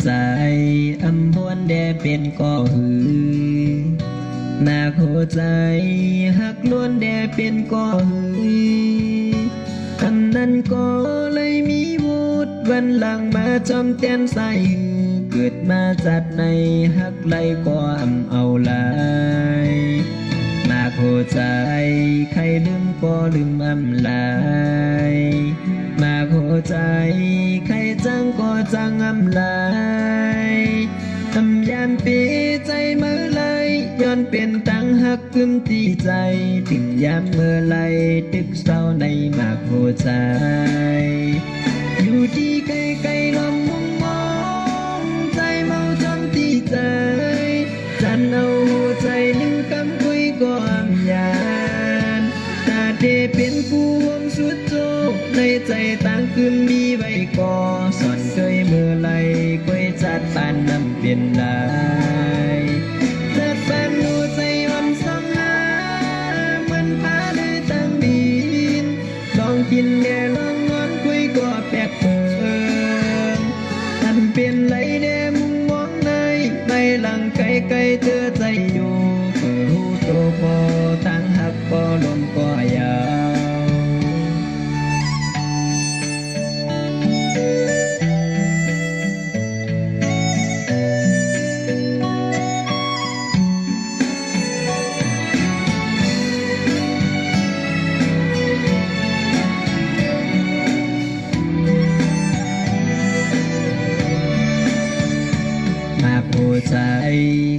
ใจอำบวนแดเป็นก่อหือนาเข้าใจหักล้วนแดเป็นก่อหือคำนั้นก็เลยมีวุฒิวันหลังมาจอมเตียนใส่เกิดมาจัดในหักไหลก็อำเอาลายมาเข้าใจใครลืมก็ลืมอำลายมาเข้าใจใครจังก็จังอำลายทำยามปีใจเมื่อไรย้อนเป็นตั้งหักกึมตีใจถึงยามเมื่อไรตึกเศร้าในมาเข้าใจอยู่ที่ไกลๆลมมองมองใจเมาจำตีใจจันเอาหัวใจหนึ่งคำคุยก็อำยานตาเดเป็นผู้วงสุดโจในใจต่างคืนมีไว้ก่อสอนเคยเมื่อไรคุยจัดปานนำเป็นลายจัดปานหัวใจอ่อนสองหามันพาเลยตั้งดินลองกินแก่ลองนอนคุยก็แปลกเปิงทำเป็นไรแน่มุมมองในใบหลังไกลๆเธอใจอยู่เพื่อหูโตพอตั้งหักก็ลมก็ยาวมาผู้ใจ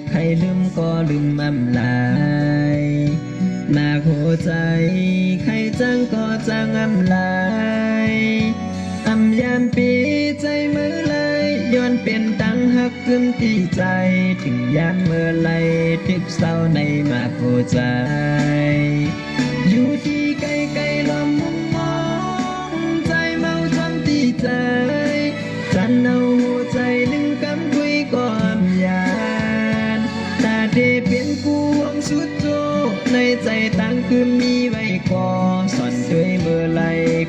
ใครลืมก็ลืมอำลายมาหัวใจใครจังก็จังอำลายอำยามปีใจเมื่อไรย้อนเป็นตั้งหักกึมตีใจถึงยามเมื่อไรทึกเศร้าในมาหัวใจอยู่ที่ไกลๆลมมองมองใจเมาจำตีใจจันเอาหัวใจหนึ่งคำคุยก็อำยานตาเดเป็นผู้หวังสุดโจในใจตั้งคืนมีไว้ก่อสอนเคยเมื่อไร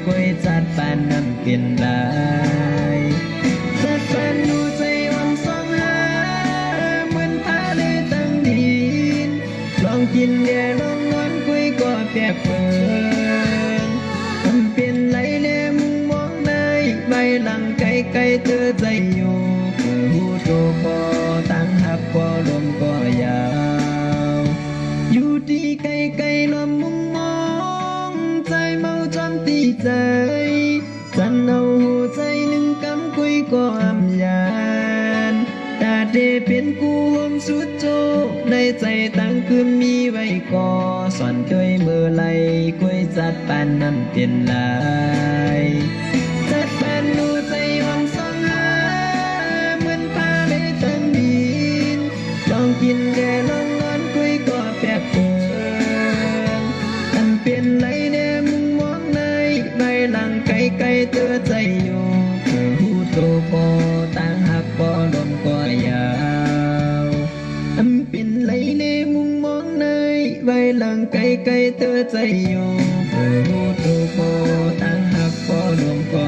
คุยจัดปานนำเป็นลายจัดปานหัวใจอ่อนสองหาเหมือนพาเลยตั้งดินลองกินแย่ลองนอนคุยก็แปรเปิงทำเป็นไรแน่มุมมองในใบหลังไกลๆเธอใจอยู่เพื่อหูโตพอตั้งหักก็ลมก็ยาวอยู่ที่ไกลๆลมมุมมองใจเมาจำตีใจจันเอาหัวใจหนึ่งคำคุยก็อำยานตาเดเป็นกูหวมสุดโจในใจตั้งคืนมีไว้ก่อสอนเคยเมื่อไรคุยจัดปานนำเป็นลายจัดปานหัวใจอ่อนสองหาเหมือนพาเลยตั้งดินลองกินแก่ลองนอนคุยก็แปลกเปิงทำเป็นไรแน่มุมมองในใบหลังไกลๆเธอใจอยู่เพื่อหูโตพอตั้งหักก็ลมก็ยาวทำเป็นไรแน่มุมมองในใบหลังไกลๆเธอใจอยู่เพื่อหูโตพอตั้งหักก็ลมก็